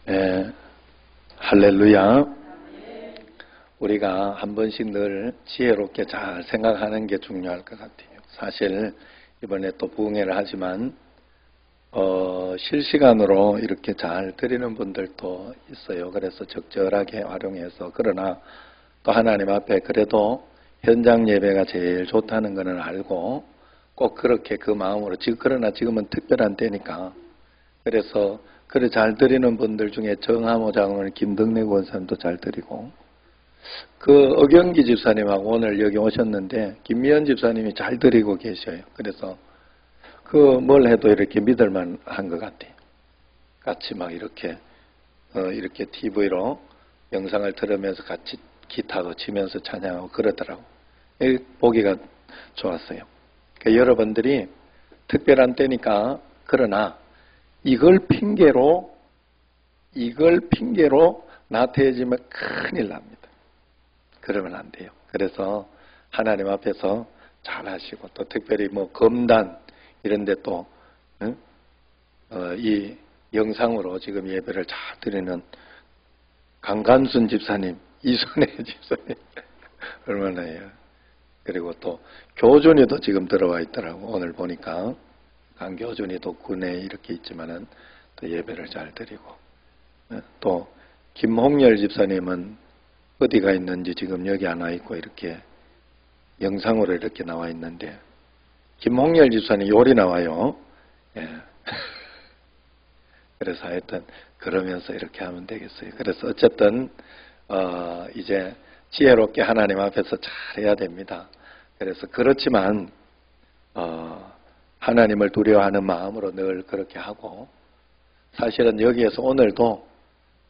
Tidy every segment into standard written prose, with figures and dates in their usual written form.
예, 할렐루야. 우리가 한 번씩 늘 지혜롭게 잘 생각하는 게 중요할 것 같아요. 사실 이번에 또 부흥회를 하지만 실시간으로 이렇게 잘 드리는 분들도 있어요. 그래서 적절하게 활용해서, 그러나 또 하나님 앞에 그래도 현장 예배가 제일 좋다는 것은 알고 꼭 그렇게 그 마음으로, 그러나 지금은 특별한 때니까, 그래서 그래 잘 드리는 분들 중에 정하모 장로님, 김덕래 권사님도 잘 드리고, 그 어경기 집사님하고 오늘 여기 오셨는데 김미연 집사님이 잘 드리고 계셔요. 그래서 그 뭘 해도 이렇게 믿을만 한 것 같아요. 같이 막 이렇게 TV로 영상을 들으면서 같이 기타도 치면서 찬양하고 그러더라고. 보기가 좋았어요. 그러니까 여러분들이 특별한 때니까, 그러나 이걸 핑계로 나태해지면 큰일 납니다. 그러면 안 돼요. 그래서 하나님 앞에서 잘 하시고, 또 특별히 뭐 검단 이런데 또 이 영상으로 지금 예배를 잘 드리는 강간순 집사님, 이순애 집사님 얼마나 해요. 그리고 또 교준이도 지금 들어와 있더라고. 오늘 보니까 강교준이도 군에 이렇게 있지만은 또 예배를 잘 드리고, 또 김홍열 집사님은 어디가 있는지 지금 여기 안 와 있고 이렇게 영상으로 이렇게 나와 있는데, 김홍열 집사님 요리 나와요. 예. 그래서 하여튼 그러면서 이렇게 하면 되겠어요. 그래서 어쨌든 이제 지혜롭게 하나님 앞에서 잘 해야 됩니다. 그래서 그렇지만 하나님을 두려워하는 마음으로 늘 그렇게 하고, 사실은 여기에서 오늘도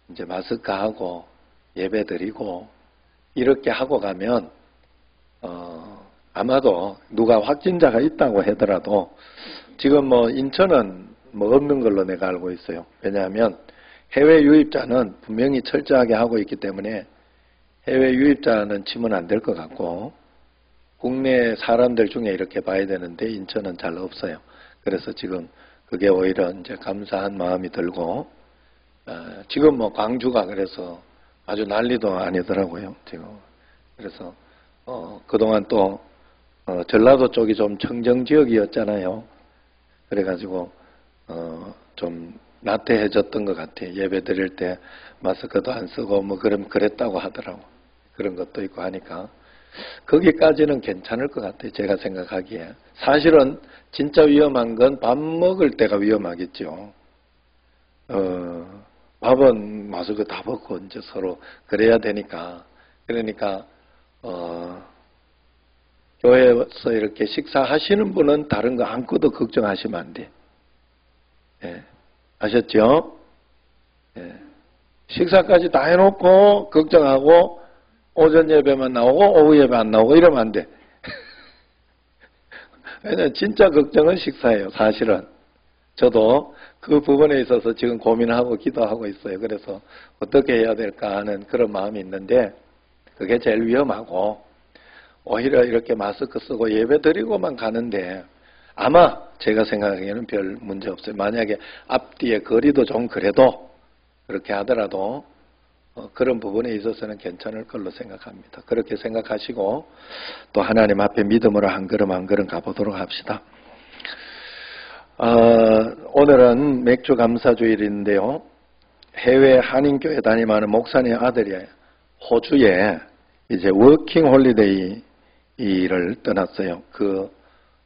이제 마스크하고 예배드리고 이렇게 하고 가면 아마도 누가 확진자가 있다고 하더라도, 지금 뭐 인천은 뭐 없는 걸로 내가 알고 있어요. 왜냐하면 해외 유입자는 분명히 철저하게 하고 있기 때문에 해외 유입자는 치면 안 될 것 같고, 국내 사람들 중에 이렇게 봐야 되는데 인천은 잘 없어요. 그래서 지금 그게 오히려 이제 감사한 마음이 들고, 지금 뭐 광주가 그래서 아주 난리도 아니더라고요, 지금. 그래서 그동안 또 전라도 쪽이 좀 청정 지역이었잖아요. 그래가지고 좀 나태해졌던 것 같아요. 예배 드릴 때 마스크도 안 쓰고 뭐 그랬다고 하더라고. 그런 것도 있고 하니까 거기까지는 괜찮을 것 같아요. 제가 생각하기에. 사실은 진짜 위험한 건 밥 먹을 때가 위험하겠죠. 밥은 마스크 다 벗고 이제 서로 그래야 되니까. 그러니까 교회에서 이렇게 식사하시는 분은 다른 거 아무것도 걱정하시면 안 돼. 예. 아셨죠? 예. 식사까지 다 해놓고 걱정하고 오전 예배만 나오고 오후 예배 안 나오고 이러면 안 돼. 왜냐면 진짜 걱정은 식사예요, 사실은. 저도 그 부분에 있어서 지금 고민하고 기도하고 있어요. 그래서 어떻게 해야 될까 하는 그런 마음이 있는데, 그게 제일 위험하고, 오히려 이렇게 마스크 쓰고 예배 드리고만 가는데 아마 제가 생각하기에는 별 문제 없어요. 만약에 앞뒤에 거리도 좀 그래도 그렇게 하더라도 그런 부분에 있어서는 괜찮을 걸로 생각합니다. 그렇게 생각하시고 또 하나님 앞에 믿음으로 한 걸음 한 걸음 가보도록 합시다. 오늘은 맥주 감사주일인데요. 해외 한인교회 다니는 목사님 아들이 호주에 이제 워킹 홀리데이 일을 떠났어요. 그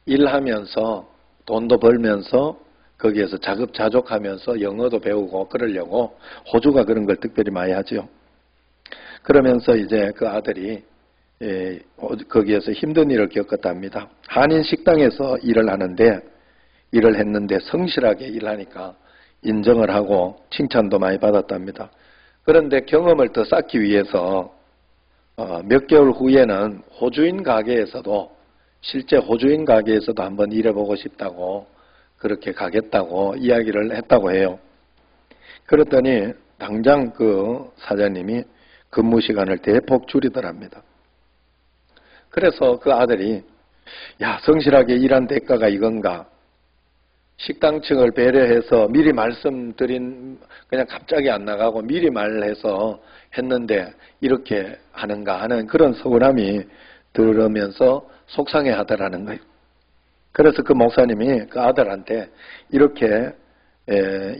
일하면서 돈도 벌면서 거기에서 자급자족하면서 영어도 배우고 그러려고, 호주가 그런 걸 특별히 많이 하죠. 그러면서 이제 그 아들이 거기에서 힘든 일을 겪었답니다. 한인 식당에서 일을 했는데 성실하게 일하니까 인정을 하고 칭찬도 많이 받았답니다. 그런데 경험을 더 쌓기 위해서 몇 개월 후에는 실제 호주인 가게에서도 한번 일해보고 싶다고, 그렇게 가겠다고 이야기를 했다고 해요. 그랬더니 당장 그 사장님이 근무 시간을 대폭 줄이더랍니다. 그래서 그 아들이, 야, 성실하게 일한 대가가 이건가? 식당층을 배려해서 미리 말씀드린, 그냥 갑자기 안 나가고 미리 말해서 했는데 이렇게 하는가 하는 그런 서운함이 들으면서 속상해 하더라는 거예요. 그래서 그 목사님이 그 아들한테 이렇게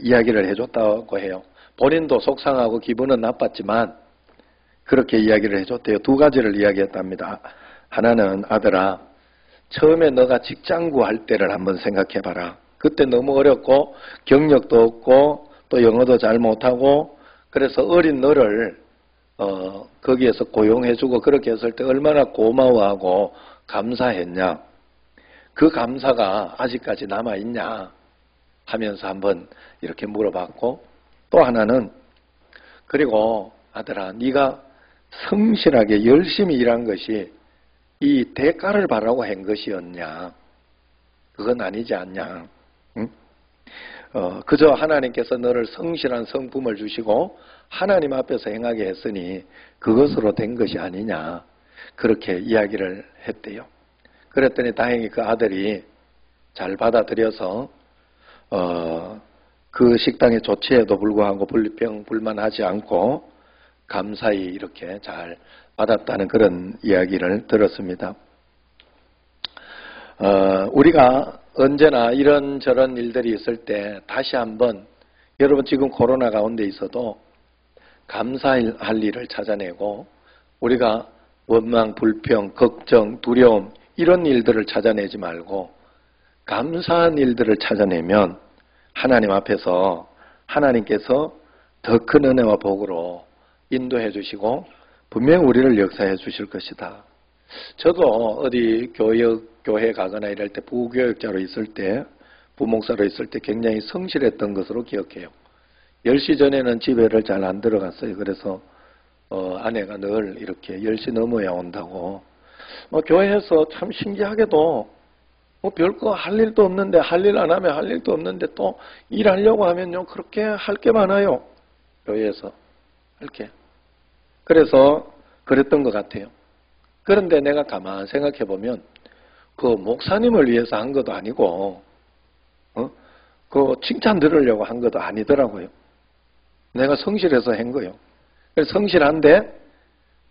이야기를 해줬다고 해요. 본인도 속상하고 기분은 나빴지만 그렇게 이야기를 해줬대요. 두 가지를 이야기했답니다. 하나는, 아들아, 처음에 너가 직장 구할 때를 한번 생각해봐라. 그때 너무 어렵고 경력도 없고 또 영어도 잘 못하고 그래서 어린 너를 거기에서 고용해주고 그렇게 했을 때 얼마나 고마워하고 감사했냐. 그 감사가 아직까지 남아있냐 하면서 한번 이렇게 물어봤고, 또 하나는, 그리고 아들아, 네가 성실하게 열심히 일한 것이 이 대가를 바라고 한 것이었냐? 그건 아니지 않냐? 응? 그저 하나님께서 너를 성실한 성품을 주시고 하나님 앞에서 행하게 했으니 그것으로 된 것이 아니냐? 그렇게 이야기를 했대요. 그랬더니 다행히 그 아들이 잘 받아들여서 그 식당의 조치에도 불구하고 불만하지 않고 감사히 이렇게 잘 받았다는 그런 이야기를 들었습니다. 우리가 언제나 이런저런 일들이 있을 때 다시 한번, 여러분 지금 코로나 가운데 있어도 감사할 일을 찾아내고, 우리가 원망, 불평, 걱정, 두려움 이런 일들을 찾아내지 말고 감사한 일들을 찾아내면 하나님 앞에서 하나님께서 더 큰 은혜와 복으로 인도해 주시고 분명히 우리를 역사해 주실 것이다. 저도 어디 교회 가거나 이럴 때 부교육자로 있을 때, 부목사로 있을 때 굉장히 성실했던 것으로 기억해요. 10시 전에는 집에를 잘 안 들어갔어요. 그래서 아내가 늘 이렇게 10시 넘어야 온다고. 교회에서 참 신기하게도 별거 할 일도 없는데, 할 일 안 하면 할 일도 없는데 또 일하려고 하면요 그렇게 할 게 많아요. 교회에서 할 게. 그래서 그랬던 것 같아요. 그런데 내가 가만 생각해 보면 그 목사님을 위해서 한 것도 아니고 그 칭찬 들으려고 한 것도 아니더라고요. 내가 성실해서 한 거예요. 그래서 성실한데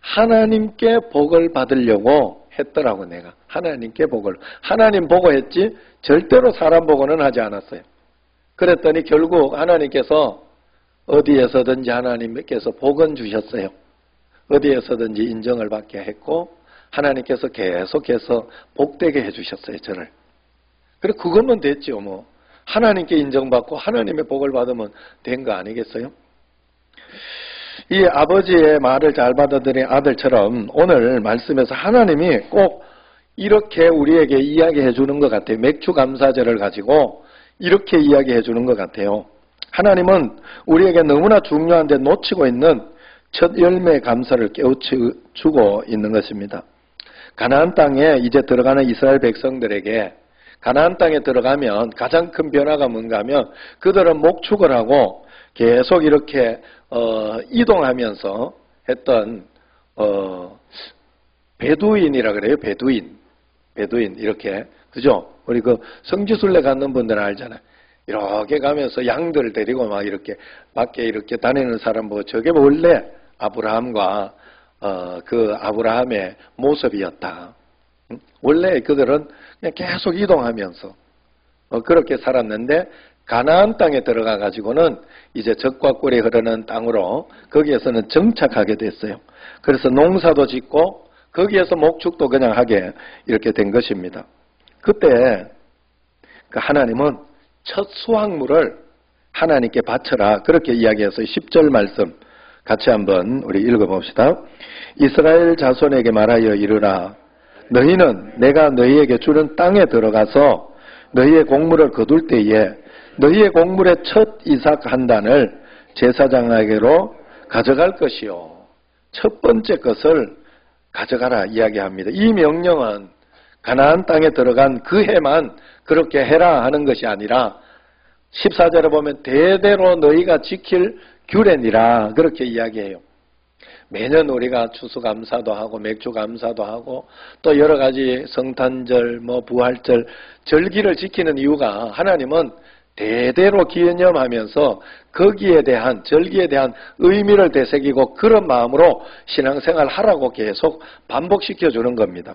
하나님께 복을 받으려고 했더라고. 내가 하나님께 복을, 하나님 보고 했지 절대로 사람 보고는 하지 않았어요. 그랬더니 결국 하나님께서 어디에서든지 하나님께서 복은 주셨어요. 어디에서든지 인정을 받게 했고 하나님께서 계속해서 복되게 해주셨어요. 저를. 그래 그것만 됐죠. 뭐 하나님께 인정받고 하나님의 복을 받으면 된 거 아니겠어요? 이 아버지의 말을 잘 받아들인 아들처럼 오늘 말씀에서 하나님이 꼭 이렇게 우리에게 이야기해 주는 것 같아요. 맥주 감사절을 가지고 이렇게 이야기해 주는 것 같아요. 하나님은 우리에게 너무나 중요한데 놓치고 있는 첫 열매 감사를 깨우치고 있는 것입니다. 가나안 땅에 이제 들어가는 이스라엘 백성들에게 가나안 땅에 들어가면 가장 큰 변화가 뭔가 하면 그들은 목축을 하고 계속 이렇게 이동하면서 했던 베두인이라 그래요. 베두인 이렇게, 그죠? 우리 그 성지순례 가는 분들은 알잖아요. 이렇게 가면서 양들 데리고 막 이렇게 밖에 이렇게 다니는 사람 보고 저게 원래 아브라함과 그 아브라함의 모습이었다. 원래 그들은 그냥 계속 이동하면서 그렇게 살았는데 가나안 땅에 들어가 가지고는 이제 적과 꿀이 흐르는 땅으로 거기에서는 정착하게 됐어요. 그래서 농사도 짓고 거기에서 목축도 그냥 하게 이렇게 된 것입니다. 그때 그 하나님은 첫 수확물을 하나님께 바쳐라 그렇게 이야기해서 10절 말씀 같이 한번 우리 읽어봅시다. 이스라엘 자손에게 말하여 이르라. 너희는 내가 너희에게 주는 땅에 들어가서 너희의 곡물을 거둘 때에 너희의 곡물의 첫 이삭 한 단을 제사장에게로 가져갈 것이요. 첫 번째 것을 가져가라 이야기합니다. 이 명령은 가나안 땅에 들어간 그 해만 그렇게 해라 하는 것이 아니라 14절에 보면 대대로 너희가 지킬 규례니라 그렇게 이야기해요. 매년 우리가 추수감사도 하고 맥주감사도 하고 또 여러 가지 성탄절, 부활절, 절기를 지키는 이유가 하나님은 대대로 기념하면서 거기에 대한, 절기에 대한 의미를 되새기고 그런 마음으로 신앙생활 하라고 계속 반복시켜주는 겁니다.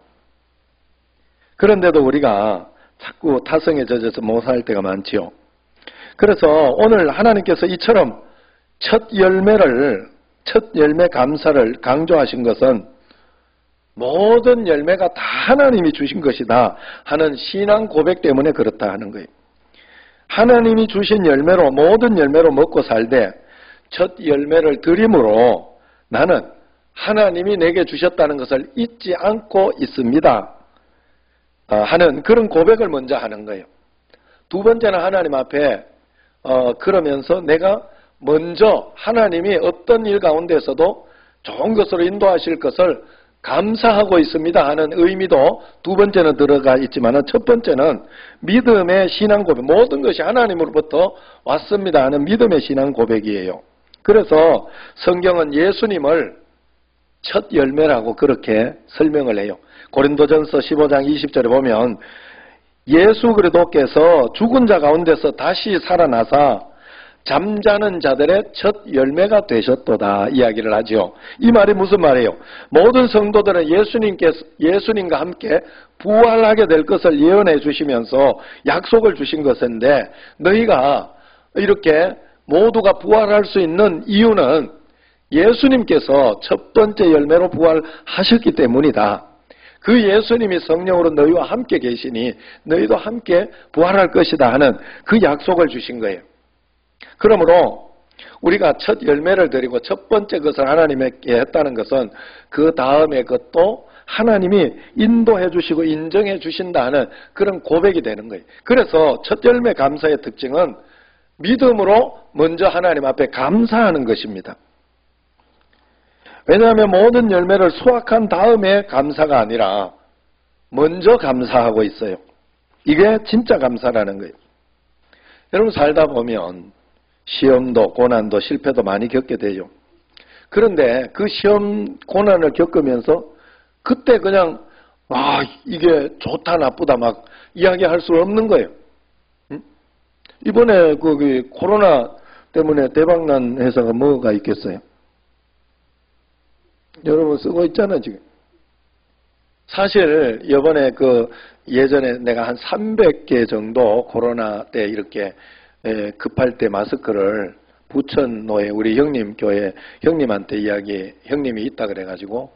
그런데도 우리가 자꾸 타성에 젖어서 못 살 때가 많지요. 그래서 오늘 하나님께서 이처럼 첫 열매 감사를 강조하신 것은 모든 열매가 다 하나님이 주신 것이다 하는 신앙 고백 때문에 그렇다 하는 거예요. 하나님이 주신 열매로, 모든 열매로 먹고 살되 첫 열매를 드림으로 나는 하나님이 내게 주셨다는 것을 잊지 않고 있습니다 하는 그런 고백을 먼저 하는 거예요. 두 번째는 하나님 앞에 그러면서 내가 먼저 하나님이 어떤 일 가운데서도 좋은 것으로 인도하실 것을 감사하고 있습니다 하는 의미도 두 번째는 들어가 있지만 첫 번째는 믿음의 신앙 고백, 모든 것이 하나님으로부터 왔습니다 하는 믿음의 신앙 고백이에요. 그래서 성경은 예수님을 첫 열매라고 그렇게 설명을 해요. 고린도전서 15장 20절에 보면 예수 그리스도께서 죽은 자 가운데서 다시 살아나사 잠자는 자들의 첫 열매가 되셨도다 이야기를 하죠. 이 말이 무슨 말이에요? 모든 성도들은 예수님과 함께 부활하게 될 것을 예언해 주시면서 약속을 주신 것인데 너희가 이렇게 모두가 부활할 수 있는 이유는 예수님께서 첫 번째 열매로 부활하셨기 때문이다. 그 예수님이 성령으로 너희와 함께 계시니 너희도 함께 부활할 것이다 하는 그 약속을 주신 거예요. 그러므로 우리가 첫 열매를 드리고 첫 번째 것을 하나님께 했다는 것은 그 다음의 것도 하나님이 인도해 주시고 인정해 주신다 하는 그런 고백이 되는 거예요. 그래서 첫 열매 감사의 특징은 믿음으로 먼저 하나님 앞에 감사하는 것입니다. 왜냐하면 모든 열매를 수확한 다음에 감사가 아니라 먼저 감사하고 있어요. 이게 진짜 감사라는 거예요. 여러분 살다 보면 시험도 고난도 실패도 많이 겪게 되죠. 그런데 그 시험 고난을 겪으면서 그때 그냥 이게 좋다 나쁘다 막 이야기할 수 없는 거예요. 이번에 그 코로나 때문에 대박난 회사가 뭐가 있겠어요? 여러분 쓰고 있잖아요 지금. 사실 이번에 예전에 내가 한 300개 정도 코로나 때 이렇게 급할 때 마스크를 부천노에 우리 형님 교회 형님한테 형님이 있다 그래가지고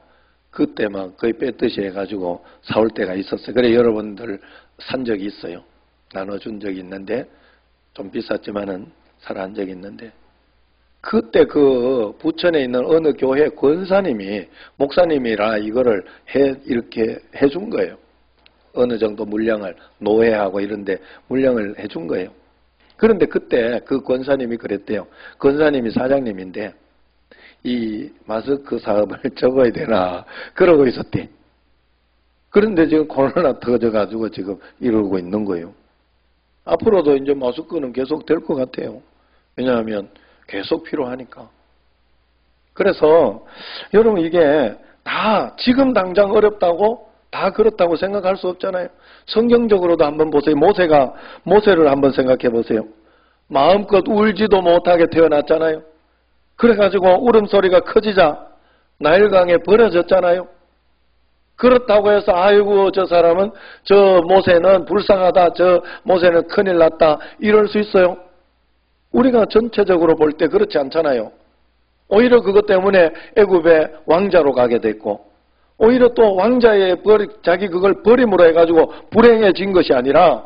그때 막 거의 뺐듯이 해가지고 사올 때가 있었어요. 그래 여러분들 산 적이 있어요. 나눠준 적이 있는데 좀 비쌌지만은 사한 적이 있는데 그때 그 부천에 있는 어느 교회 권사님이 목사님이라 이거를 이렇게 해준 거예요. 어느 정도 물량을 노예하고 이런데 물량을 해준 거예요. 그런데 그때 그 권사님이 그랬대요. 권사님이 사장님인데 이 마스크 사업을 접어야 되나 그러고 있었대. 그런데 지금 코로나 터져가지고 지금 이러고 있는 거예요. 앞으로도 이제 마스크는 계속 될 것 같아요. 왜냐하면 계속 필요하니까. 그래서 여러분 이게 다 지금 당장 어렵다고 다 그렇다고 생각할 수 없잖아요. 성경적으로도 한번 보세요. 모세를 한번 생각해 보세요. 마음껏 울지도 못하게 태어났잖아요. 그래가지고 울음소리가 커지자 나일강에 버려졌잖아요. 그렇다고 해서 아이고 저 사람은 저 모세는 불쌍하다, 저 모세는 큰일 났다 이럴 수 있어요? 우리가 전체적으로 볼 때 그렇지 않잖아요. 오히려 그것 때문에 애굽의 왕자로 가게 됐고 오히려 또 왕자의 자기 그걸 버림으로 해가지고 불행해진 것이 아니라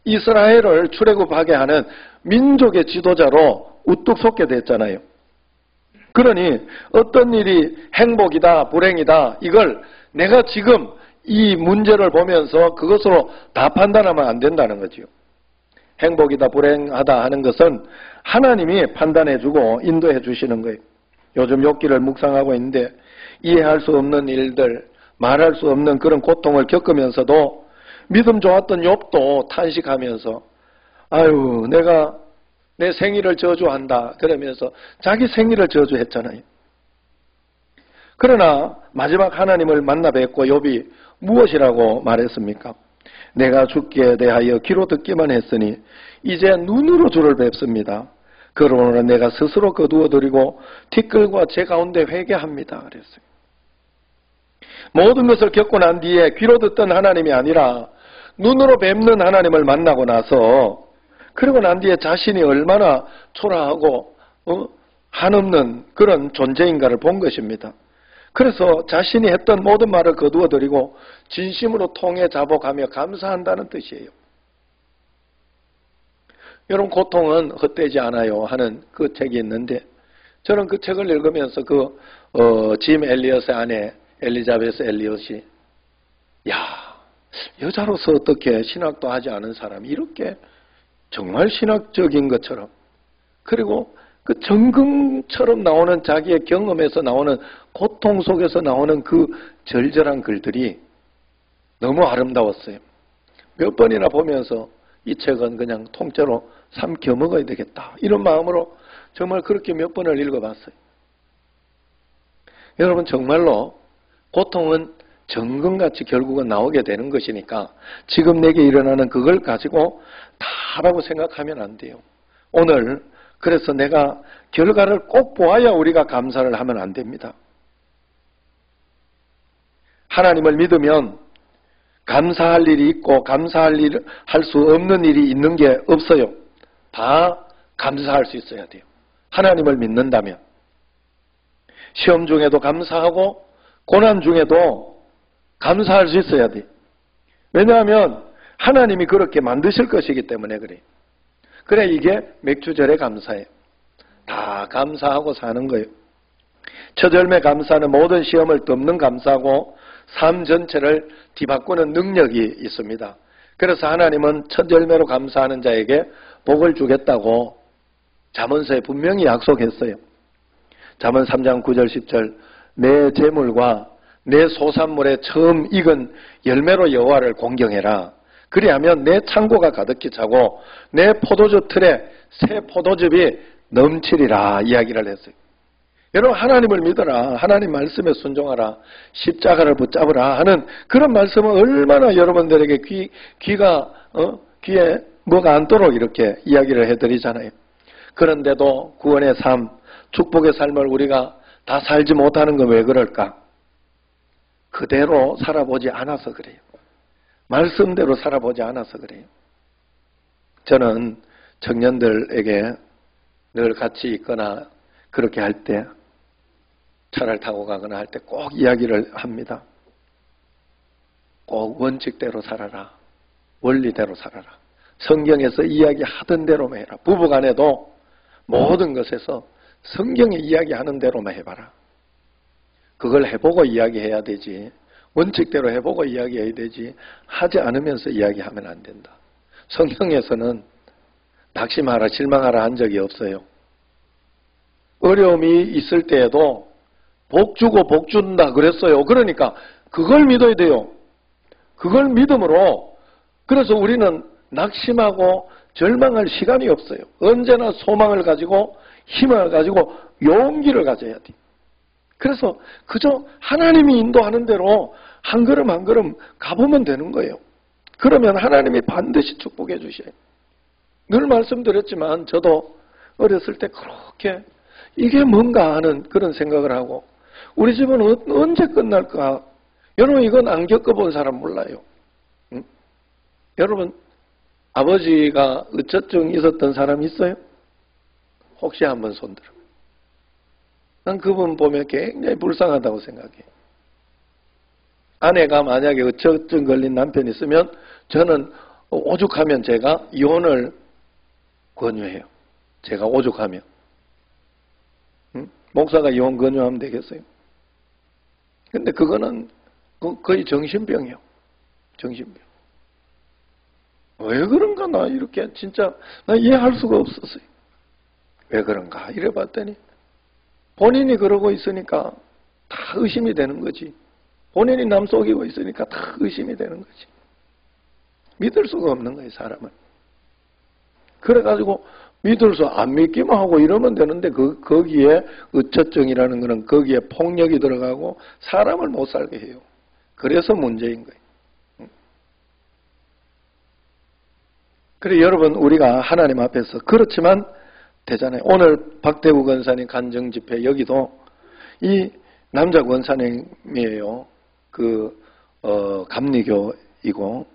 이스라엘을 출애굽하게 하는 민족의 지도자로 우뚝 솟게 됐잖아요. 그러니 어떤 일이 행복이다 불행이다 이걸 내가 지금 이 문제를 보면서 그것으로 다 판단하면 안 된다는 거죠. 행복이다 불행하다 하는 것은 하나님이 판단해주고 인도해 주시는 거예요. 요즘 욥기를 묵상하고 있는데 이해할 수 없는 일들, 말할 수 없는 그런 고통을 겪으면서도 믿음 좋았던 욥도 탄식하면서 아유 내가 내 생일을 저주한다 그러면서 자기 생일을 저주했잖아요. 그러나 마지막 하나님을 만나 뵙고 욥이 무엇이라고 말했습니까? 내가 주께 대하여 귀로 듣기만 했으니 이제 눈으로 주를 뵙습니다. 그러므로 내가 스스로 거두어드리고 티끌과 제 가운데 회개합니다. 그랬어요. 모든 것을 겪고 난 뒤에 귀로 듣던 하나님이 아니라 눈으로 뵙는 하나님을 만나고 나서 그리고 난 뒤에 자신이 얼마나 초라하고 한없는 그런 존재인가를 본 것입니다. 그래서 자신이 했던 모든 말을 거두어드리고 진심으로 통해 자복하며 감사한다는 뜻이에요. 여러분, 고통은 헛되지 않아요 하는 그 책이 있는데 저는 그 책을 읽으면서 짐 엘리엇의 아내 엘리자베스 엘리엇이 여자로서 어떻게 신학도 하지 않은 사람이 이렇게 정말 신학적인 것처럼 그리고 그 정금처럼 나오는 자기의 경험에서 나오는 고통 속에서 나오는 그 절절한 글들이 너무 아름다웠어요. 몇 번이나 보면서 이 책은 그냥 통째로 삼켜 먹어야 되겠다 이런 마음으로 정말 그렇게 몇 번을 읽어봤어요. 여러분, 정말로 고통은 정금같이 결국은 나오게 되는 것이니까 지금 내게 일어나는 그걸 가지고 다라고 생각하면 안 돼요. 오늘 그래서 내가 결과를 꼭 보아야 우리가 감사를 하면 안 됩니다. 하나님을 믿으면 감사할 일이 있고 감사할 수 없는 일이 있는 게 없어요. 다 감사할 수 있어야 돼요. 하나님을 믿는다면 시험 중에도 감사하고 고난 중에도 감사할 수 있어야 돼요. 왜냐하면 하나님이 그렇게 만드실 것이기 때문에 그래요. 그래 이게 맥주절의 감사예요. 다 감사하고 사는 거예요. 첫 열매 감사는 모든 시험을 덮는 감사고 삶 전체를 뒤바꾸는 능력이 있습니다. 그래서 하나님은 첫 열매로 감사하는 자에게 복을 주겠다고 잠언서에 분명히 약속했어요. 잠언 3장 9절 10절 내 재물과 내 소산물에 처음 익은 열매로 여호와를 공경해라. 그리하면 내 창고가 가득히 차고 내 포도주 틀에 새 포도즙이 넘치리라 이야기를 했어요. 여러분, 하나님을 믿어라. 하나님 말씀에 순종하라. 십자가를 붙잡으라 하는 그런 말씀은 얼마나 여러분들에게 귀에 뭐가 안도록 이렇게 이야기를 해드리잖아요. 그런데도 구원의 삶, 축복의 삶을 우리가 다 살지 못하는 건 왜 그럴까? 그대로 살아보지 않아서 그래요. 말씀대로 살아보지 않아서 그래요. 저는 청년들에게 늘 같이 있거나 그렇게 할 때, 차를 타고 가거나 할 때 꼭 이야기를 합니다. 꼭 원칙대로 살아라. 원리대로 살아라. 성경에서 이야기하던 대로만 해라. 부부간에도 모든 것에서 성경이 이야기하는 대로만 해봐라. 그걸 해보고 이야기해야 되지. 원칙대로 해보고 이야기해야 되지. 하지 않으면서 이야기하면 안 된다. 성경에서는 낙심하라, 실망하라 한 적이 없어요. 어려움이 있을 때에도 복 주고 복 준다 그랬어요. 그러니까 그걸 믿어야 돼요. 그걸 믿음으로 그래서 우리는 낙심하고 절망할 시간이 없어요. 언제나 소망을 가지고 힘을 가지고 용기를 가져야 돼요. 그래서 그저 하나님이 인도하는 대로 한 걸음 한 걸음 가보면 되는 거예요. 그러면 하나님이 반드시 축복해 주셔요. 늘 말씀드렸지만 저도 어렸을 때 그렇게 이게 뭔가 하는 그런 생각을 하고 우리 집은 언제 끝날까? 여러분 이건 안 겪어본 사람 몰라요. 응? 여러분 아버지가 의처증 있었던 사람 있어요? 혹시 한번 손들어. 난 그분 보면 굉장히 불쌍하다고 생각해요. 아내가 만약에 의처증 걸린 남편이 있으면 저는 오죽하면 제가 이혼을 권유해요. 제가 오죽하면. 응? 목사가 이혼 권유하면 되겠어요? 근데 그거는 거의 정신병이에요. 정신병. 왜 그런가 나 이렇게 진짜 나 이해할 수가 없었어요. 왜 그런가 이래 봤더니 본인이 그러고 있으니까 다 의심이 되는 거지. 본인이 남 속이고 있으니까 다 의심이 되는 거지. 믿을 수가 없는 거예요, 사람은. 그래가지고 믿을 수 안 믿기만 하고 이러면 되는데 거기에 의처증이라는 거는 거기에 폭력이 들어가고 사람을 못 살게 해요. 그래서 문제인 거예요. 그래 여러분 우리가 하나님 앞에서 그렇지만 되잖아요. 오늘 박대우 권사님 간증 집회 여기도 이 남자 권사님이에요. 감리교이고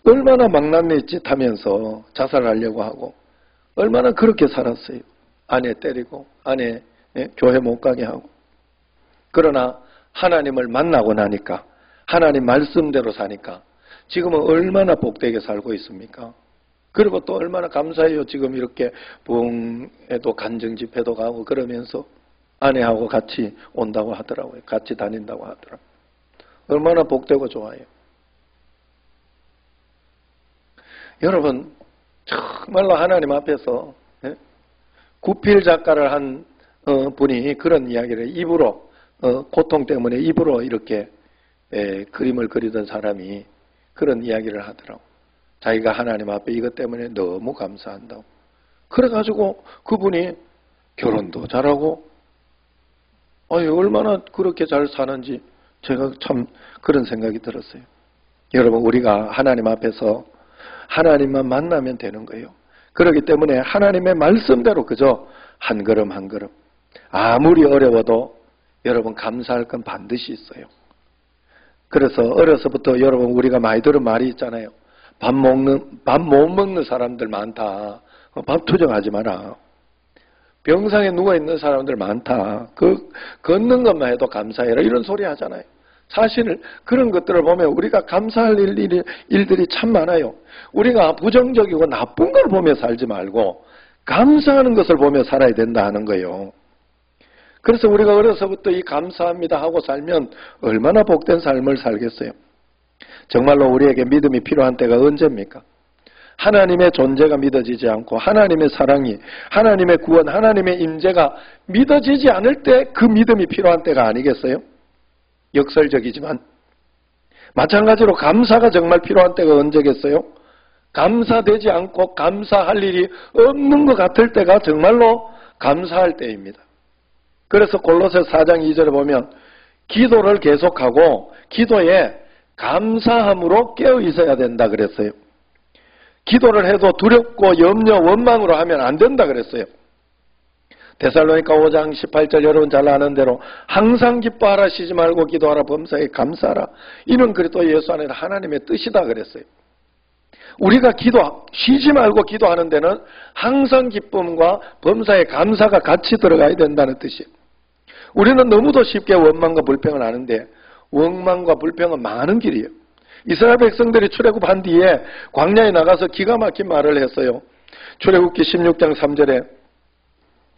얼마나 망나니 짓 하면서 자살하려고 하고 얼마나 그렇게 살았어요. 아내 때리고 아내 교회 못 가게 하고. 그러나 하나님을 만나고 나니까 하나님 말씀대로 사니까 지금은 얼마나 복되게 살고 있습니까? 그리고 또 얼마나 감사해요. 지금 이렇게 부흥에도 간증 집회도 가고 그러면서 아내하고 같이 온다고 하더라고요. 같이 다닌다고 하더라고요. 얼마나 복되고 좋아요. 여러분 정말로 하나님 앞에서 구필 작가를 한 분이 그런 이야기를 입으로 고통 때문에 입으로 이렇게 그림을 그리던 사람이 그런 이야기를 하더라고. 자기가 하나님 앞에 이것 때문에 너무 감사한다고. 그래가지고 그분이 결혼도 잘하고 얼마나 그렇게 잘 사는지 제가 참 그런 생각이 들었어요. 여러분 우리가 하나님 앞에서 하나님만 만나면 되는 거예요. 그렇기 때문에 하나님의 말씀대로 그저 한 걸음 한 걸음 아무리 어려워도 여러분 감사할 건 반드시 있어요. 그래서 어려서부터 여러분 우리가 많이 들은 말이 있잖아요. 밥 못 먹는 사람들 많다. 밥 투정하지 마라. 병상에 누워있는 사람들 많다. 걷는 것만 해도 감사해라. 이런 소리 하잖아요. 사실 그런 것들을 보면 우리가 감사할 일들이 참 많아요. 우리가 부정적이고 나쁜 걸 보며 살지 말고 감사하는 것을 보며 살아야 된다 하는 거예요. 그래서 우리가 어려서부터 이 감사합니다 하고 살면 얼마나 복된 삶을 살겠어요. 정말로 우리에게 믿음이 필요한 때가 언제입니까? 하나님의 존재가 믿어지지 않고 하나님의 사랑이, 하나님의 구원, 하나님의 임재가 믿어지지 않을 때 그 믿음이 필요한 때가 아니겠어요? 역설적이지만 마찬가지로 감사가 정말 필요한 때가 언제겠어요? 감사되지 않고 감사할 일이 없는 것 같을 때가 정말로 감사할 때입니다. 그래서 골로새 4장 2절에 보면 기도를 계속하고 기도에 감사함으로 깨어 있어야 된다 그랬어요. 기도를 해도 두렵고 염려, 원망으로 하면 안 된다 그랬어요. 데살로니가 5장 18절 여러분 잘 아는 대로 항상 기뻐하라, 쉬지 말고 기도하라, 범사에 감사하라. 이는 그리스도 예수 안에서 하나님의 뜻이다 그랬어요. 우리가 쉬지 말고 기도하는 데는 항상 기쁨과 범사에 감사가 같이 들어가야 된다는 뜻이에요. 우리는 너무도 쉽게 원망과 불평을 하는데 원망과 불평은 많은 길이에요. 이스라엘 백성들이 출애굽한 뒤에 광야에 나가서 기가 막힌 말을 했어요. 출애굽기 16장 3절에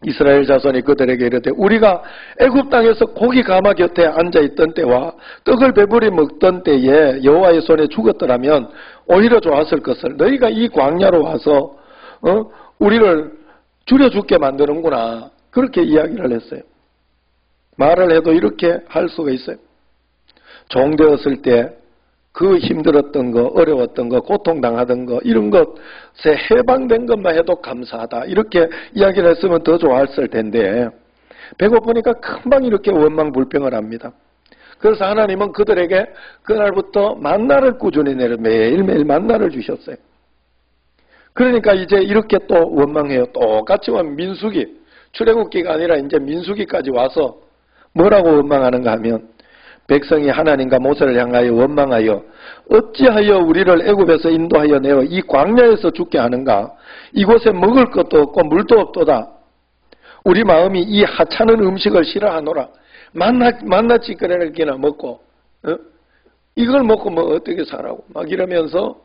이스라엘 자손이 그들에게 이르되 우리가 애굽 땅에서 고기 가마 곁에 앉아있던 때와 떡을 배불리 먹던 때에 여호와의 손에 죽었더라면 오히려 좋았을 것을 너희가 이 광야로 와서 우리를 줄여 죽게 만드는구나. 그렇게 이야기를 했어요. 말을 해도 이렇게 할 수가 있어요. 종되었을 때 그 힘들었던 거, 어려웠던 거, 고통당하던 거 이런 것에 해방된 것만 해도 감사하다. 이렇게 이야기를 했으면 더 좋았을 텐데 배고프니까 금방 이렇게 원망 불평을 합니다. 그래서 하나님은 그들에게 그날부터 만나를 꾸준히 내려 매일매일 만나를 주셨어요. 그러니까 이제 이렇게 또 원망해요. 똑같이 민수기, 출애굽기가 아니라 이제 민수기까지 와서 뭐라고 원망하는가 하면 백성이 하나님과 모세를 향하여 원망하여 어찌하여 우리를 애굽에서 인도하여 내어 이 광야에서 죽게 하는가? 이곳에 먹을 것도 없고 물도 없도다. 우리 마음이 이 하찮은 음식을 싫어하노라. 만나 찌꺼기나 먹고 이걸 먹고 뭐 어떻게 살라고 막 이러면서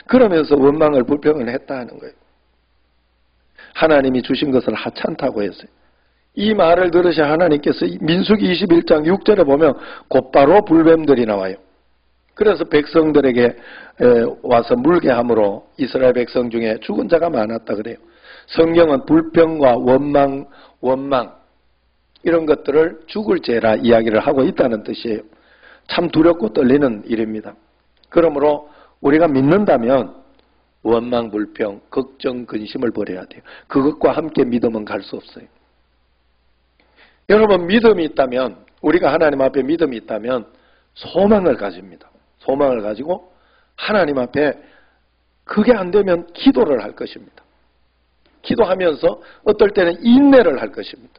그러면서 원망을 불평을 했다 하는 거예요. 하나님이 주신 것을 하찮다고 했어요. 이 말을 들으신 하나님께서 민수기 21장 6절에 보면 곧바로 불뱀들이 나와요. 그래서 백성들에게 와서 물게 함으로 이스라엘 백성 중에 죽은 자가 많았다 그래요. 성경은 불평과 원망 이런 것들을 죽을 죄라 이야기를 하고 있다는 뜻이에요. 참 두렵고 떨리는 일입니다. 그러므로 우리가 믿는다면 원망, 불평, 걱정, 근심을 버려야 돼요. 그것과 함께 믿음은 갈 수 없어요. 여러분 믿음이 있다면 우리가 하나님 앞에 믿음이 있다면 소망을 가집니다. 소망을 가지고 하나님 앞에 그게 안 되면 기도를 할 것입니다. 기도하면서 어떨 때는 인내를 할 것입니다.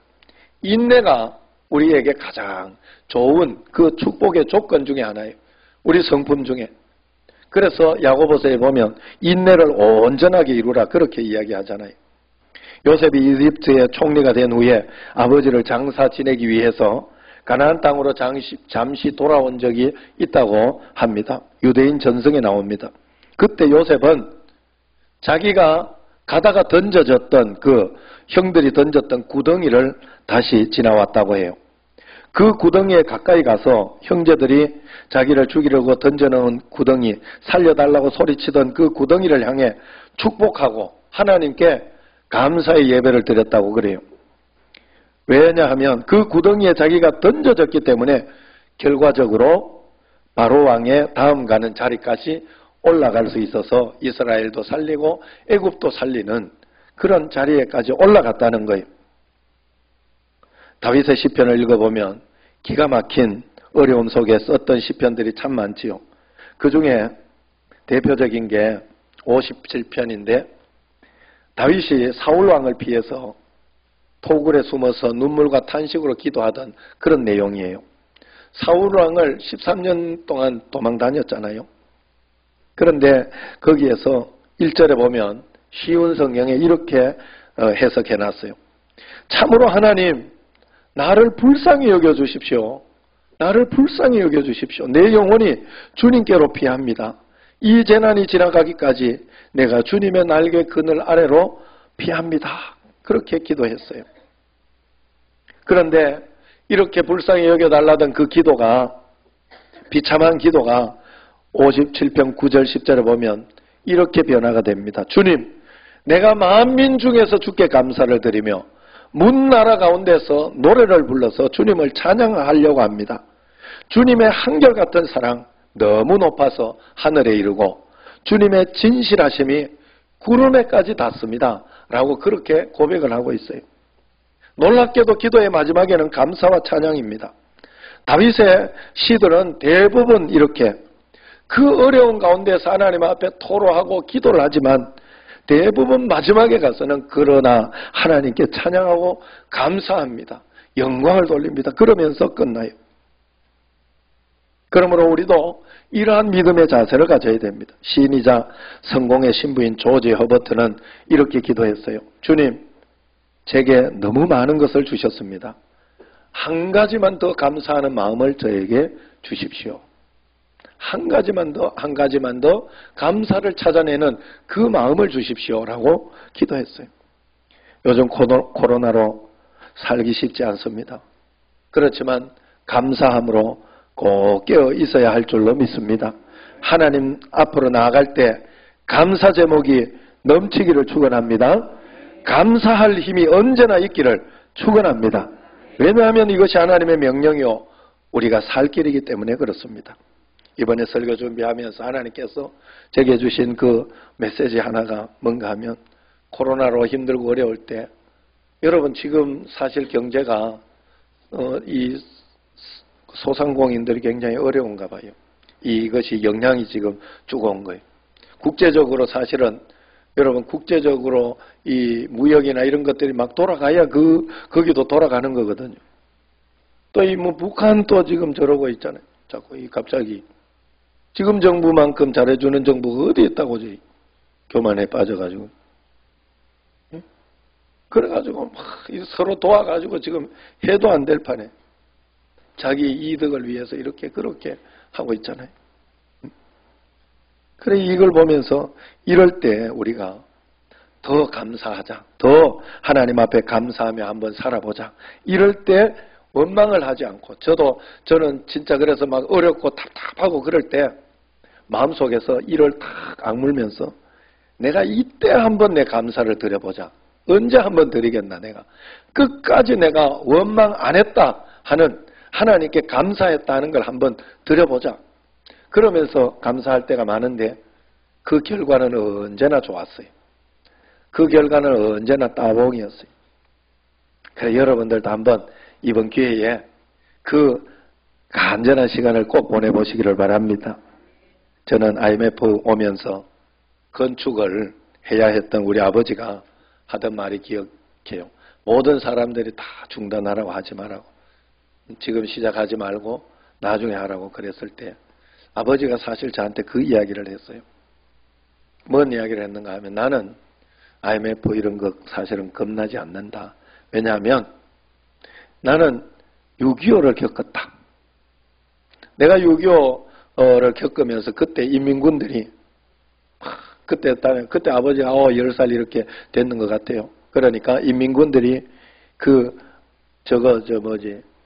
인내가 우리에게 가장 좋은 그 축복의 조건 중에 하나예요. 우리 성품 중에. 그래서 야고보서에 보면 인내를 온전하게 이루라 그렇게 이야기하잖아요. 요셉이 이집트의 총리가 된 후에 아버지를 장사 지내기 위해서 가나안 땅으로 잠시 돌아온 적이 있다고 합니다. 유대인 전승에 나옵니다. 그때 요셉은 자기가 가다가 던져졌던 그 형들이 던졌던 구덩이를 다시 지나왔다고 해요. 그 구덩이에 가까이 가서 형제들이 자기를 죽이려고 던져놓은 구덩이, 살려달라고 소리치던 그 구덩이를 향해 축복하고 하나님께 감사의 예배를 드렸다고 그래요. 왜냐하면 그 구덩이에 자기가 던져졌기 때문에 결과적으로 바로 왕의 다음 가는 자리까지 올라갈 수 있어서 이스라엘도 살리고 애굽도 살리는 그런 자리에까지 올라갔다는 거예요. 다윗의 시편을 읽어보면 기가 막힌 어려움 속에 썼던 시편들이 참 많지요. 그 중에 대표적인 게 57편인데 다윗이 사울왕을 피해서 토굴에 숨어서 눈물과 탄식으로 기도하던 그런 내용이에요. 사울왕을 13년 동안 도망 다녔잖아요. 그런데 거기에서 1절에 보면 쉬운 성경에 이렇게 해석해놨어요. 참으로 하나님 나를 불쌍히 여겨주십시오. 나를 불쌍히 여겨주십시오. 내 영혼이 주님께로 피합니다. 이 재난이 지나가기까지 내가 주님의 날개 그늘 아래로 피합니다. 그렇게 기도했어요. 그런데 이렇게 불쌍히 여겨달라던 그 기도가, 비참한 기도가 57편 9절 10절에 보면 이렇게 변화가 됩니다. 주님, 내가 만민 중에서 주께 감사를 드리며 문나라 가운데서 노래를 불러서 주님을 찬양하려고 합니다. 주님의 한결같은 사랑 너무 높아서 하늘에 이르고 주님의 진실하심이 구름에까지 닿습니다. 라고 그렇게 고백을 하고 있어요. 놀랍게도 기도의 마지막에는 감사와 찬양입니다. 다윗의 시들은 대부분 이렇게 그 어려운 가운데서 하나님 앞에 토로하고 기도를 하지만 대부분 마지막에 가서는 그러나 하나님께 찬양하고 감사합니다. 영광을 돌립니다. 그러면서 끝나요. 그러므로 우리도 이러한 믿음의 자세를 가져야 됩니다. 시인이자 성공의 신부인 조지 허버트는 이렇게 기도했어요. 주님, 제게 너무 많은 것을 주셨습니다. 한 가지만 더 감사하는 마음을 저에게 주십시오. 한 가지만 더 감사를 찾아내는 그 마음을 주십시오라고 기도했어요. 요즘 코로나로 살기 쉽지 않습니다. 그렇지만 감사함으로 꼭 깨어 있어야 할 줄로 믿습니다. 하나님 앞으로 나아갈 때 감사 제목이 넘치기를 축원합니다. 감사할 힘이 언제나 있기를 축원합니다. 왜냐하면 이것이 하나님의 명령이요 우리가 살 길이기 때문에 그렇습니다. 이번에 설교 준비하면서 하나님께서 제게 주신 그 메시지 하나가 뭔가 하면 코로나로 힘들고 어려울 때 여러분 지금 사실 경제가 이 소상공인들이 굉장히 어려운가 봐요. 이것이 영향이 지금 쭉 온 거예요. 국제적으로 사실은 여러분 국제적으로 이 무역이나 이런 것들이 막 돌아가야 거기도 돌아가는 거거든요. 또 이 뭐 북한 또 지금 저러고 있잖아요. 자꾸 이 갑자기 지금 정부만큼 잘해주는 정부가 어디 있다고 교만에 빠져가지고. 그래가지고 막 서로 도와가지고 지금 해도 안 될 판에 자기 이득을 위해서 이렇게 그렇게 하고 있잖아요. 그래 이걸 보면서 이럴 때 우리가 더 감사하자. 더 하나님 앞에 감사하며 한번 살아보자. 이럴 때 원망을 하지 않고 저는 진짜 그래서 막 어렵고 답답하고 그럴 때 마음속에서 이를 탁 악물면서 내가 이때 한번 내 감사를 드려보자. 언제 한번 드리겠나 내가. 끝까지 내가 원망 안 했다 하는 하나님께 감사했다는 걸 한번 드려보자. 그러면서 감사할 때가 많은데 그 결과는 언제나 좋았어요. 그 결과는 언제나 따봉이었어요. 그래서 여러분들도 한번 이번 기회에 그 간절한 시간을 꼭 보내보시기를 바랍니다. 저는 IMF 오면서 건축을 해야 했던 우리 아버지가 하던 말이 기억해요. 모든 사람들이 다 중단하라고 하지 말라고. 지금 시작하지 말고 나중에 하라고 그랬을 때 아버지가 사실 저한테 그 이야기를 했어요. 뭔 이야기를 했는가 하면 나는 IMF 이런 거 사실은 겁나지 않는다. 왜냐하면 나는 6.25를 겪었다. 내가 6.25를 겪으면서 그때 인민군들이 그때 아버지가 10살 이렇게 됐는 것 같아요. 그러니까 인민군들이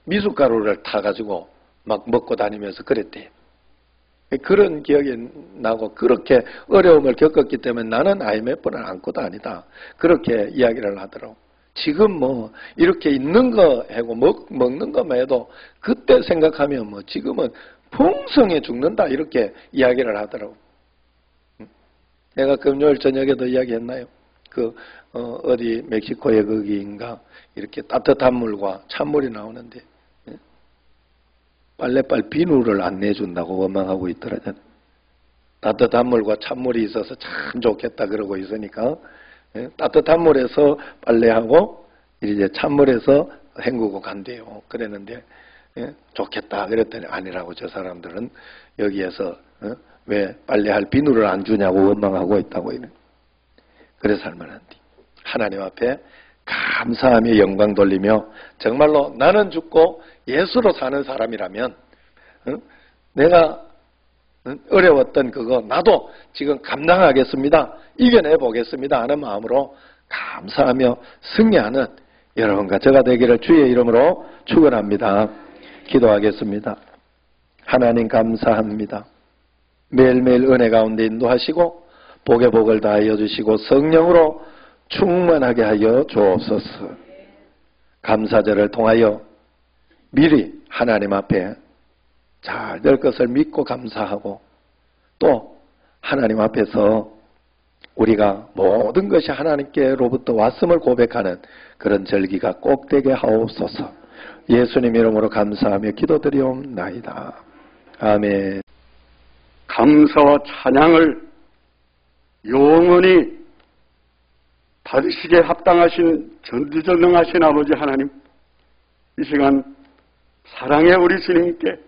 미숫가루를 타가지고 막 먹고 다니면서 그랬대요. 그런 기억이 나고 그렇게 어려움을 겪었기 때문에 나는 IMF는 아무것도 아니다. 그렇게 이야기를 하더라고. 지금 뭐 이렇게 있는 거 하고 먹는 것만 해도 그때 생각하면 뭐 지금은 풍성해 죽는다 이렇게 이야기를 하더라고. 내가 금요일 저녁에도 이야기했나요? 어디 멕시코의 거기인가 이렇게 따뜻한 물과 찬물이 나오는데 빨래빨 비누를 안 내준다고 원망하고 있더라고요. 따뜻한 물과 찬물이 있어서 참 좋겠다 그러고 있으니까 따뜻한 물에서 빨래하고 이제 찬물에서 헹구고 간대요. 그랬는데 좋겠다 그랬더니 아니라고 저 사람들은 여기에서 왜 빨래할 비누를 안 주냐고 원망하고 있다고 이래. 그래서 할 만한데 하나님 앞에 감사하며 영광 돌리며 정말로 나는 죽고 예수로 사는 사람이라면 내가 어려웠던 그거 나도 지금 감당하겠습니다. 이겨내 보겠습니다 하는 마음으로 감사하며 승리하는 여러분과 저가 되기를 주의 이름으로 축원합니다. 기도하겠습니다. 하나님 감사합니다. 매일매일 은혜 가운데 인도하시고 복의 복을 다하여 주시고 성령으로 충만하게 하여 주옵소서. 감사절을 통하여 미리 하나님 앞에 잘 될 것을 믿고 감사하고 또 하나님 앞에서 우리가 모든 것이 하나님께로부터 왔음을 고백하는 그런 절기가 꼭 되게 하옵소서. 예수님 이름으로 감사하며 기도드리옵나이다. 아멘. 감사와 찬양을 영원히 받으시기에 합당하신 전지전능하신 아버지 하나님, 이 시간 사랑의 우리 주님께,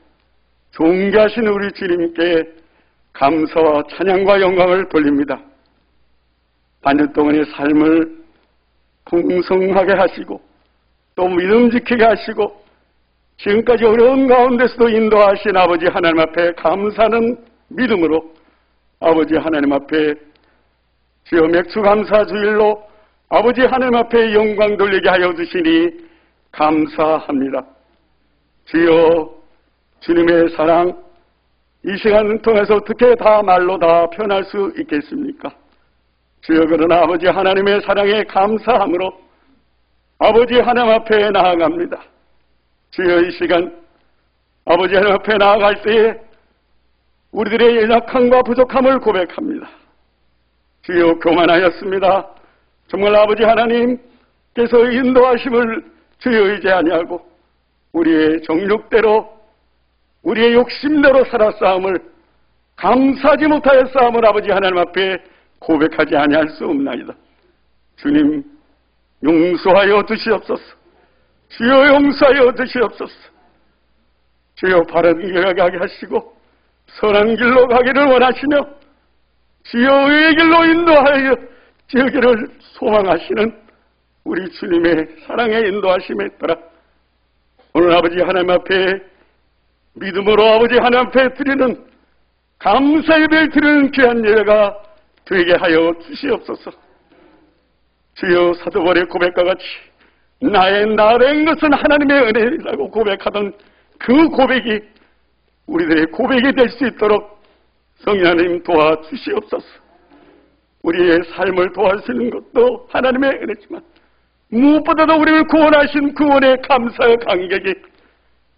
존귀하신 우리 주님께 감사와 찬양과 영광을 돌립니다. 반년 동안의 삶을 풍성하게 하시고 또 믿음지키게 하시고 지금까지 어려운 가운데서도 인도하신 아버지 하나님 앞에 감사하는 믿음으로 아버지 하나님 앞에 주여 맥주감사 주일로 아버지 하나님 앞에 영광 돌리게 하여 주시니 감사합니다. 주여 주님의 사랑 이 시간을 통해서 어떻게 다 말로 다 표현할 수 있겠습니까? 주여 그러나 아버지 하나님의 사랑에 감사함으로 아버지 하나님 앞에 나아갑니다. 주여 이 시간 아버지 하나님 앞에 나아갈 때에 우리들의 연약함과 부족함을 고백합니다. 주여 교만하였습니다. 정말 아버지 하나님께서 인도하심을 주여 의지 아니하고 우리의 정욕대로 우리의 욕심대로 살았사함을 감사하지 못하였사함을 아버지 하나님 앞에 고백하지 아니할 수 없나이다. 주님 용서하여 주시옵소서. 주여 용서하여 주시옵소서. 주여 바른 길을 가게 하시고 선한 길로 가기를 원하시며 주여 의의 길로 인도하여 지으기를 소망하시는 우리 주님의 사랑의 인도하심에 따라 오늘 아버지 하나님 앞에 믿음으로 아버지 하나님 앞에 드리는 감사 예배를 드리는 귀한 예배가 되게 하여 주시옵소서. 주여 사도벌의 고백과 같이 나의 나된 것은 하나님의 은혜라고 고백하던 그 고백이 우리들의 고백이 될 수 있도록 성령 하나님 도와주시옵소서. 우리의 삶을 도와주시는 것도 하나님의 은혜지만 무엇보다도 우리를 구원하신 구원의 감사의 감격이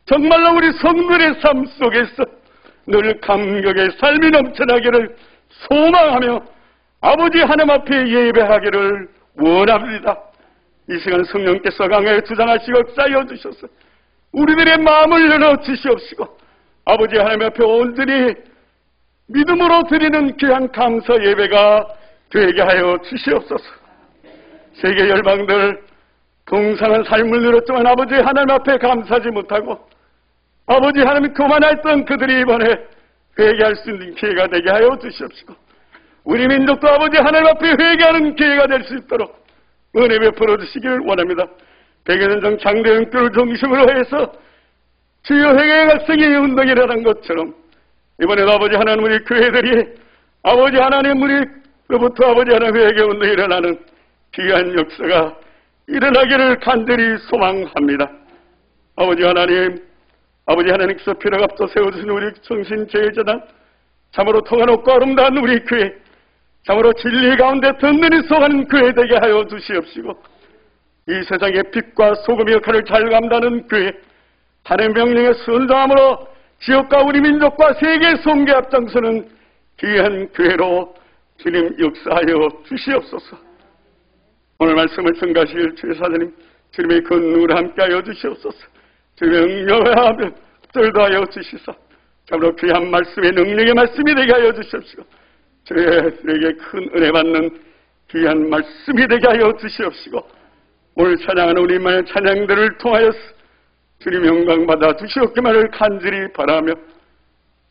정말로 우리 성도의 삶 속에서 늘 감격의 삶이 넘쳐나기를 소망하며 아버지 하나님 앞에 예배하기를 원합니다. 이 시간 성령께서 강하게 주장하시고 역사하여 주셔서 우리들의 마음을 열어 주시옵시고 아버지 하나님 앞에 온전히 믿음으로 드리는 귀한 감사 예배가 되게 하여 주시옵소서. 세계 열방들 동상한 삶을 누렸지만 아버지 하나님 앞에 감사하지 못하고 아버지 하나님 교만했던 그들이 이번에 회개할 수 있는 기회가 되게 하여 주시옵시고 우리 민족도 아버지 하나님 앞에 회개하는 기회가 될 수 있도록 은혜 베풀어 주시기를 원합니다. 100여 년 전 장대영교를 중심으로 해서 주요 회개의 각성의 운동이 일어난 것처럼 이번에도 아버지 하나님 우리 교회들이 아버지 하나님 우리로부터 아버지 하나님 회개 운동이 일어나는 귀한 역사가 일어나기를 간절히 소망합니다. 아버지 하나님께서 피를 앞서 세워주신 우리 정신제일재단 참으로 통한없고 아름다운 우리 교회 참으로 진리 가운데 든든히 속하는 교회 되게 하여 주시옵시고 이 세상의 빛과 소금의 역할을 잘 감당하는 교회 하나님 명령에 순종함으로 지역과 우리 민족과 세계 선교에 앞장서는 귀한 교회로 주님 역사하여 주시옵소서. 오늘 말씀을 증가하실 주의 사장님 주님의 그 눈을 함께하여 주시옵소서. 주님의 응려하며 절도하여 주시사 참으로 귀한 말씀의 능력의 말씀이 되게 하여 주시옵시고 저희에게 큰 은혜 받는 귀한 말씀이 되게 하여 주시옵시고 오늘 찬양하는 우리만의 찬양들을 통하여 주님 영광 받아 주시옵기만을 간절히 바라며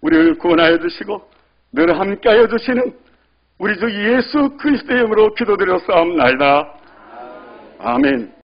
우리를 구원하여 주시고 늘 함께하여 주시는 우리 주 예수 그리스도의 이름으로 기도드려 싸움나이다. 아멘.